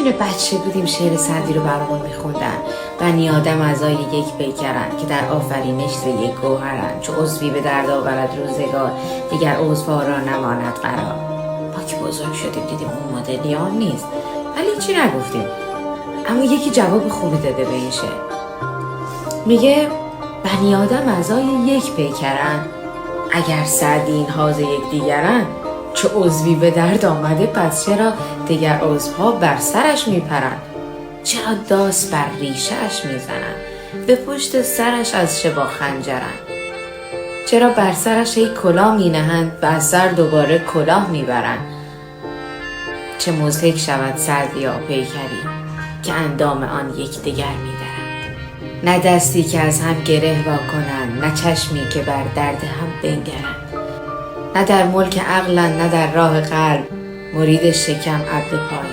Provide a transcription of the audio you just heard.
یادتونه بچه بودیم شعر سعدی رو برامون میخوندن؟ بنی آدم اعضای یک پیکرن که در آفرینش ز یک گوهرن، چو عضوی به درد آورد روزگار دیگر عضوها را نماند قرار. ما که بزرگ شدیم دیدیم اون مدلیان نیست، ولی چی نگفتیم. اما یکی جواب خوبی داده به این شعر. میگه بنی آدم اعضای یک پیکرن، اگر سعدی اینها ز یک دیگرن، چو عضوی به درد آمده پس چرا دیگر عضوها بر سرش میپرن؟ چرا داس بر ریشه‌اش میزنن، به پشت سرش از چه با خنجرن؟ چرا بر سرش ای کلاه مینهند و از سر دوباره کلاه میبرن؟ چه مضحک شود سعدیا پیکری که اندام آن یکدیگر میدرند. نه دستی که از هم گره واکنند، نه چشمی که بر درد هم بنگرند. نه در ملک عقلند نه در راه قلب، مرید شکم عبد پای